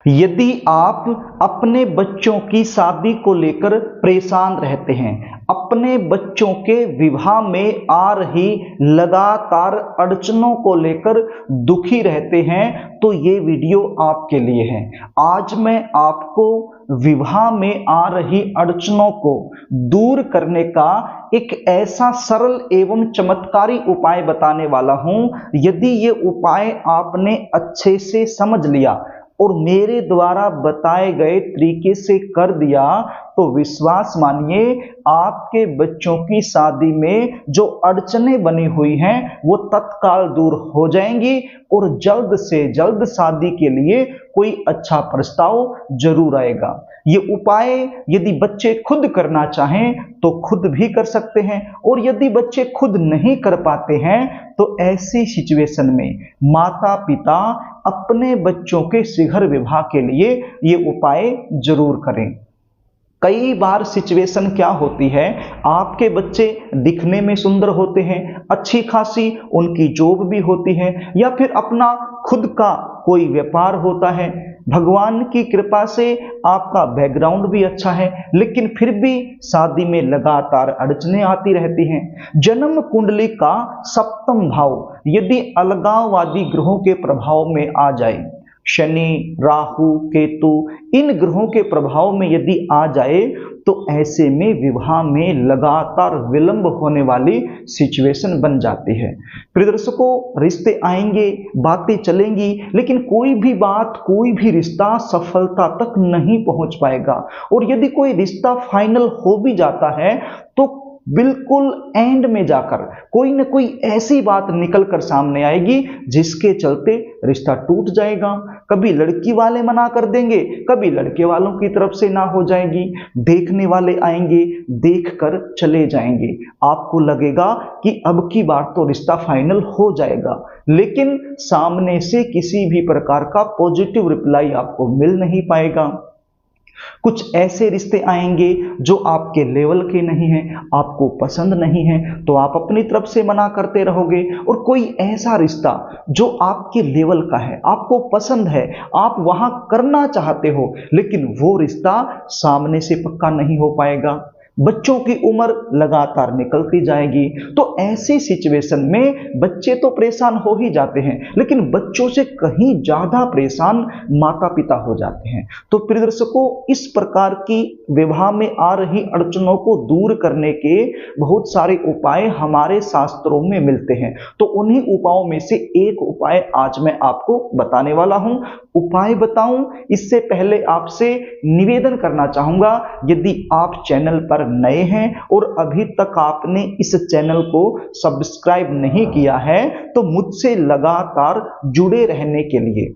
यदि आप अपने बच्चों की शादी को लेकर परेशान रहते हैं, अपने बच्चों के विवाह में आ रही लगातार अड़चनों को लेकर दुखी रहते हैं, तो ये वीडियो आपके लिए है। आज मैं आपको विवाह में आ रही अड़चनों को दूर करने का एक ऐसा सरल एवं चमत्कारी उपाय बताने वाला हूं। यदि ये उपाय आपने अच्छे से समझ लिया और मेरे द्वारा बताए गए तरीके से कर दिया, तो विश्वास मानिए आपके बच्चों की शादी में जो अड़चनें बनी हुई हैं वो तत्काल दूर हो जाएंगी और जल्द से जल्द शादी के लिए कोई अच्छा प्रस्ताव जरूर आएगा। ये उपाय यदि बच्चे खुद करना चाहें तो खुद भी कर सकते हैं, और यदि बच्चे खुद नहीं कर पाते हैं तो ऐसी सिचुएशन में माता पिता अपने बच्चों के शीघ्र विवाह के लिए ये उपाय जरूर करें। कई बार सिचुएशन क्या होती है, आपके बच्चे दिखने में सुंदर होते हैं, अच्छी खासी उनकी जॉब भी होती है, या फिर अपना खुद का कोई व्यापार होता है, भगवान की कृपा से आपका बैकग्राउंड भी अच्छा है, लेकिन फिर भी शादी में लगातार अड़चनें आती रहती हैं। जन्म कुंडली का सप्तम भाव यदि अलगाववादी ग्रहों के प्रभाव में आ जाए, शनि, राहु, केतु, इन ग्रहों के प्रभाव में यदि आ जाए, तो ऐसे में विवाह में लगातार विलंब होने वाली सिचुएशन बन जाती है। प्रिय दर्शकों, रिश्ते आएंगे, बातें चलेंगी, लेकिन कोई भी बात, कोई भी रिश्ता सफलता तक नहीं पहुंच पाएगा। और यदि कोई रिश्ता फाइनल हो भी जाता है तो बिल्कुल एंड में जाकर कोई न कोई ऐसी बात निकल कर सामने आएगी जिसके चलते रिश्ता टूट जाएगा। कभी लड़की वाले मना कर देंगे, कभी लड़के वालों की तरफ से ना हो जाएगी, देखने वाले आएंगे, देखकर चले जाएंगे। आपको लगेगा कि अब की बार तो रिश्ता फाइनल हो जाएगा, लेकिन सामने से किसी भी प्रकार का पॉजिटिव रिप्लाई आपको मिल नहीं पाएगा। कुछ ऐसे रिश्ते आएंगे जो आपके लेवल के नहीं हैं, आपको पसंद नहीं है, तो आप अपनी तरफ से मना करते रहोगे। और कोई ऐसा रिश्ता जो आपके लेवल का है, आपको पसंद है, आप वहां करना चाहते हो, लेकिन वो रिश्ता सामने से पक्का नहीं हो पाएगा। बच्चों की उम्र लगातार निकलती जाएगी, तो ऐसी सिचुएशन में बच्चे तो परेशान हो ही जाते हैं, लेकिन बच्चों से कहीं ज्यादा परेशान माता पिता हो जाते हैं। तो प्रिय दर्शकों, इस प्रकार की विवाह में आ रही अड़चनों को दूर करने के बहुत सारे उपाय हमारे शास्त्रों में मिलते हैं। तो उन्हीं उपायों में से एक उपाय आज मैं आपको बताने वाला हूं। उपाय बताऊं इससे पहले आपसे निवेदन करना चाहूंगा, यदि आप चैनल पर नए हैं और अभी तक आपने इस चैनल को सब्सक्राइब नहीं किया है, तो मुझसे लगातार जुड़े रहने के लिए,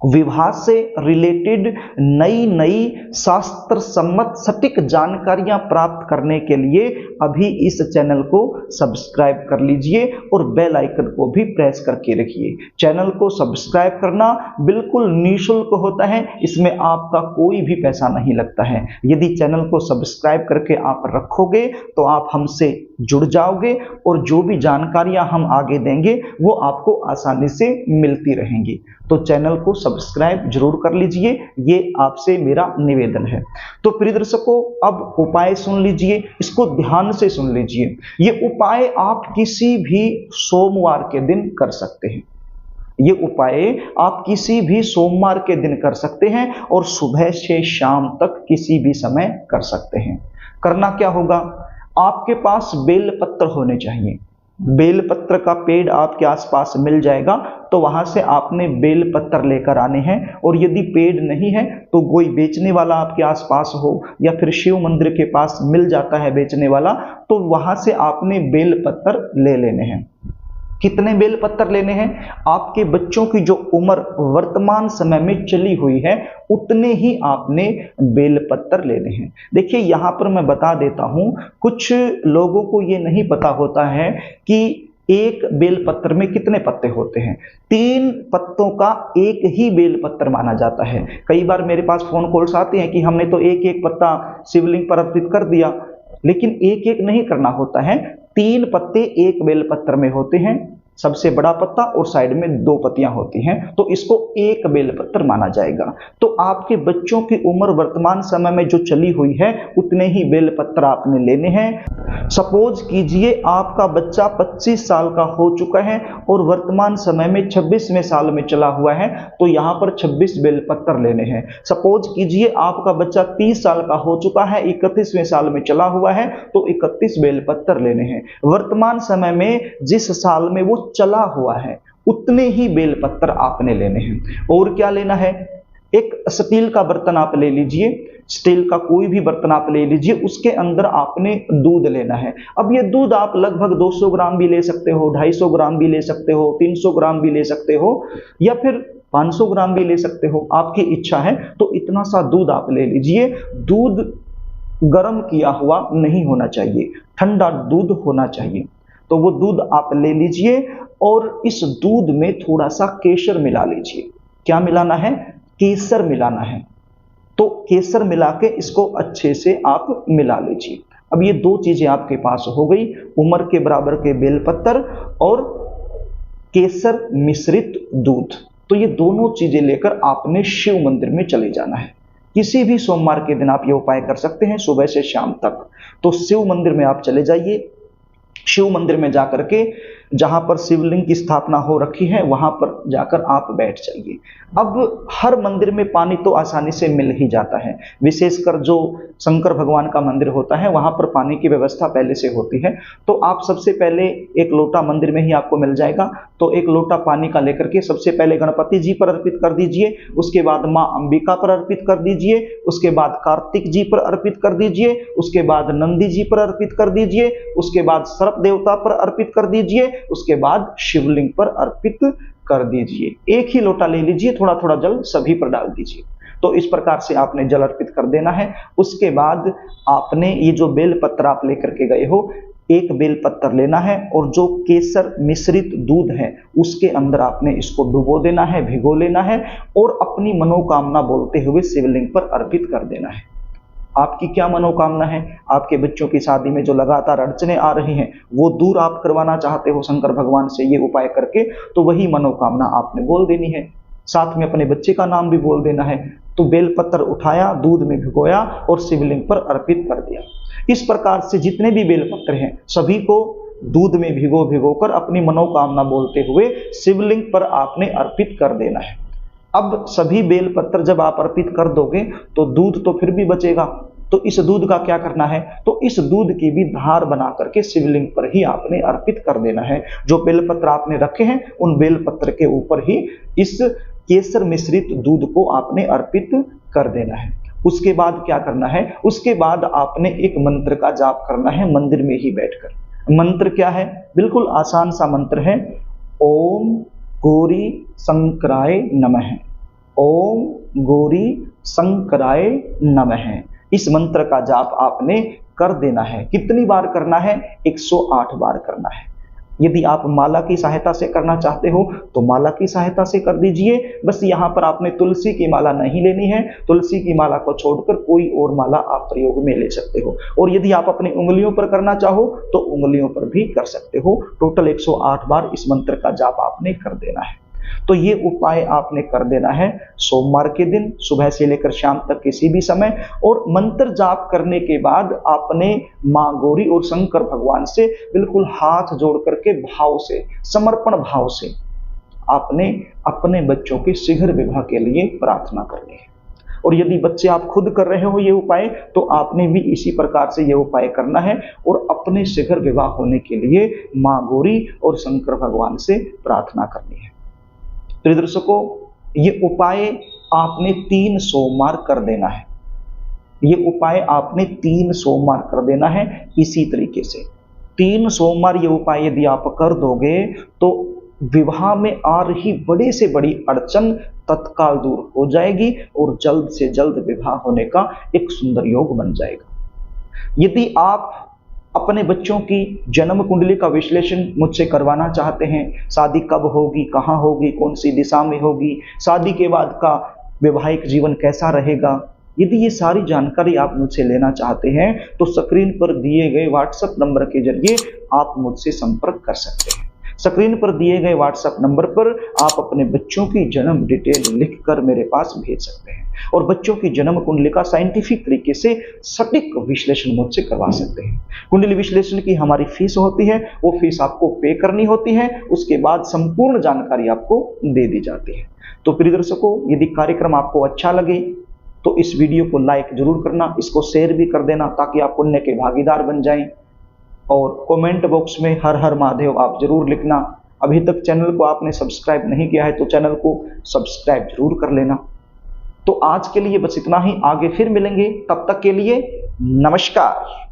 विवाह से रिलेटेड नई नई शास्त्र सम्मत सटीक जानकारियां प्राप्त करने के लिए अभी इस चैनल को सब्सक्राइब कर लीजिए और बेल आइकन को भी प्रेस करके रखिए। चैनल को सब्सक्राइब करना बिल्कुल निःशुल्क होता है, इसमें आपका कोई भी पैसा नहीं लगता है। यदि चैनल को सब्सक्राइब करके आप रखोगे तो आप हमसे जुड़ जाओगे और जो भी जानकारियां हम आगे देंगे वो आपको आसानी से मिलती रहेंगी। तो चैनल को सब्सक्राइब जरूर कर लीजिए, ये आपसे मेरा निवेदन है। तो प्रिय दर्शकों, अब उपाय सुन लीजिए, इसको ध्यान से सुन लीजिए। ये उपाय आप किसी भी सोमवार के दिन कर सकते हैं। ये उपाय आप किसी भी सोमवार के दिन कर सकते हैं और सुबह से शाम तक किसी भी समय कर सकते हैं। करना क्या होगा, आपके पास बेल पत्र होने चाहिए। बेल पत्र का पेड़ आपके आसपास मिल जाएगा, तो वहां से आपने बेल पत्र लेकर आने हैं। और यदि पेड़ नहीं है तो कोई बेचने वाला आपके आसपास हो, या फिर शिव मंदिर के पास मिल जाता है बेचने वाला, तो वहां से आपने बेल पत्र ले लेने हैं। कितने बेल पत्र लेने हैं, आपके बच्चों की जो उम्र वर्तमान समय में चली हुई है उतने ही आपने बेल पत्र लेने हैं। देखिए, यहां पर मैं बता देता हूं, कुछ लोगों को ये नहीं पता होता है कि एक बेल पत्र में कितने पत्ते होते हैं। 3 पत्तों का एक ही बेल पत्र माना जाता है। कई बार मेरे पास फोन कॉल्स आते हैं कि हमने तो एक एक पत्ता शिवलिंग पर अर्पित कर दिया, लेकिन एक एक नहीं करना होता है। 3 पत्ते एक बेल पत्र में होते हैं। सबसे बड़ा पत्ता और साइड में 2 पत्तियां होती हैं, तो इसको एक बेलपत्र माना जाएगा। तो आपके बच्चों की उम्र वर्तमान समय में जो चली हुई है उतने ही बेलपत्र आपने लेने हैं। सपोज कीजिए आपका बच्चा 25 साल का हो चुका है और वर्तमान समय में 26वें साल में चला हुआ है, तो यहां पर 26 बेलपत्र लेने हैं। सपोज कीजिए आपका बच्चा 30 साल का हो चुका है, 31वें साल में चला हुआ है, तो 31 बेलपत्र लेने हैं। वर्तमान समय में जिस साल में वो चला हुआ है उतने ही बेलपत्र आपने लेने हैं। और क्या लेना है, एक स्टील का बर्तन आप ले लीजिए, स्टील का कोई भी बर्तन आप ले लीजिए, उसके अंदर आपने दूध लेना है। अब ये दूध आप लगभग 200 ग्राम भी ले सकते हो, 250 ग्राम भी ले सकते हो, 300 ग्राम भी ले सकते हो, या फिर 500 ग्राम भी ले सकते हो, आपकी इच्छा है। तो इतना सा दूध आप ले लीजिए। दूध गर्म किया हुआ नहीं होना चाहिए, ठंडा दूध होना चाहिए। तो वो दूध आप ले लीजिए और इस दूध में थोड़ा सा केसर मिला लीजिए। क्या मिलाना है, केसर मिलाना है। तो केसर मिला के इसको अच्छे से आप मिला लीजिए। अब ये 2 चीजें आपके पास हो गई, उम्र के बराबर के बेलपत्र और केसर मिश्रित दूध। तो ये दोनों चीजें लेकर आपने शिव मंदिर में चले जाना है। किसी भी सोमवार के दिन आप ये उपाय कर सकते हैं, सुबह से शाम तक। तो शिव मंदिर में आप चले जाइए। शिव मंदिर में जाकर के जहां पर शिवलिंग की स्थापना हो रखी है वहां पर जाकर आप बैठ जाइए। अब हर मंदिर में पानी तो आसानी से मिल ही जाता है, विशेषकर जो शंकर भगवान का मंदिर होता है वहां पर पानी की व्यवस्था पहले से होती है। तो आप सबसे पहले एक लोटा मंदिर में ही आपको मिल जाएगा, तो एक लोटा पानी का लेकर के सबसे पहले गणपति जी पर अर्पित कर दीजिए, उसके बाद माँ अंबिका पर अर्पित कर दीजिए, उसके बाद कार्तिक जी पर अर्पित कर दीजिए, उसके बाद नंदी जी पर अर्पित कर दीजिए, उसके बाद सर्प देवता पर अर्पित कर दीजिए, उसके बाद शिवलिंग पर अर्पित कर दीजिए। एक ही लोटा ले लीजिए, थोड़ा थोड़ा जल सभी पर डाल दीजिए। तो इस प्रकार से आपने जल अर्पित कर देना है। उसके बाद आपने ये जो बेल पत्र आप लेकर के गए हो, एक बेल पत्र लेना है और जो केसर मिश्रित दूध है उसके अंदर आपने इसको डुबो देना है, भिगो लेना है और अपनी मनोकामना बोलते हुए शिवलिंग पर अर्पित कर देना है। आपकी क्या मनोकामना है, आपके बच्चों की शादी में जो लगातार अड़चने आ रही हैं वो दूर आप करवाना चाहते हो शंकर भगवान से ये उपाय करके, तो वही मनोकामना आपने बोल देनी है। साथ में अपने बच्चे का नाम भी बोल देना है। तो बेलपत्र उठाया, दूध में भिगोया और शिवलिंग पर अर्पित कर दिया। इस प्रकार से जितने भी बेलपत्र हैं सभी को दूध में भिगो कर अपनी मनोकामना बोलते हुए शिवलिंग पर आपने अर्पित कर देना है। अब सभी बेलपत्र जब आप अर्पित कर दोगे तो दूध तो फिर भी बचेगा, तो इस दूध का क्या करना है, तो इस दूध की भी धार बना करके शिवलिंग पर ही आपने अर्पित कर देना है। जो बेलपत्र आपने रखे हैं उन बेलपत्र के ऊपर ही इस केसर मिश्रित दूध को आपने अर्पित कर देना है। उसके बाद क्या करना है, उसके बाद आपने एक मंत्र का जाप करना है मंदिर में ही बैठकर। मंत्र क्या है, बिल्कुल आसान सा मंत्र है, ओम गौरी शंकराय नमः। ओम गौरी शंकराय नमः। इस मंत्र का जाप आपने कर देना है। कितनी बार करना है, 108 बार करना है। यदि आप माला की सहायता से करना चाहते हो तो माला की सहायता से कर दीजिए। बस यहाँ पर आपने तुलसी की माला नहीं लेनी है, तुलसी की माला को छोड़कर कोई और माला आप प्रयोग में ले सकते हो। और यदि आप अपनी उंगलियों पर करना चाहो तो उंगलियों पर भी कर सकते हो। टोटल 108 बार इस मंत्र का जाप आपने कर देना है। तो ये उपाय आपने कर देना है सोमवार के दिन सुबह से लेकर शाम तक किसी भी समय। और मंत्र जाप करने के बाद आपने मां गौरी और शंकर भगवान से बिल्कुल हाथ जोड़ करके भाव से, समर्पण भाव से आपने अपने बच्चों के शीघ्र विवाह के लिए प्रार्थना करनी है। और यदि बच्चे आप खुद कर रहे हो ये उपाय तो आपने भी इसी प्रकार से ये उपाय करना है और अपने शीघ्र विवाह होने के लिए मां गौरी और शंकर भगवान से प्रार्थना करनी है। प्रिय दर्शकों, ये उपाय आपने 3 सोमवार कर देना है। ये उपाय आपने 3 सोमवार कर देना है। इसी तरीके से 3 सोमवार ये उपाय यदि आप कर दोगे तो विवाह में आ रही बड़े से बड़ी अड़चन तत्काल दूर हो जाएगी और जल्द से जल्द विवाह होने का एक सुंदर योग बन जाएगा। यदि आप अपने बच्चों की जन्म कुंडली का विश्लेषण मुझसे करवाना चाहते हैं, शादी कब होगी, कहाँ होगी, कौन सी दिशा में होगी, शादी के बाद का वैवाहिक जीवन कैसा रहेगा, यदि ये सारी जानकारी आप मुझसे लेना चाहते हैं तो स्क्रीन पर दिए गए व्हाट्सएप नंबर के जरिए आप मुझसे संपर्क कर सकते हैं। स्क्रीन पर दिए गए व्हाट्सएप नंबर पर आप अपने बच्चों की जन्म डिटेल लिखकर मेरे पास भेज सकते हैं और बच्चों की जन्म कुंडली का साइंटिफिक तरीके से सटीक विश्लेषण मुझसे करवा सकते हैं। कुंडली विश्लेषण की हमारी फीस होती है, वो फीस आपको पे करनी होती है, उसके बाद संपूर्ण जानकारी आपको दे दी जाती है। तो प्रिय दर्शकों, यदि कार्यक्रम आपको अच्छा लगे तो इस वीडियो को लाइक जरूर करना, इसको शेयर भी कर देना ताकि आप पुण्य के भागीदार बन जाएं। और कमेंट बॉक्स में हर हर महादेव आप जरूर लिखना। अभी तक चैनल को आपने सब्सक्राइब नहीं किया है तो चैनल को सब्सक्राइब जरूर कर लेना। तो आज के लिए बस इतना ही, आगे फिर मिलेंगे, तब तक के लिए नमस्कार।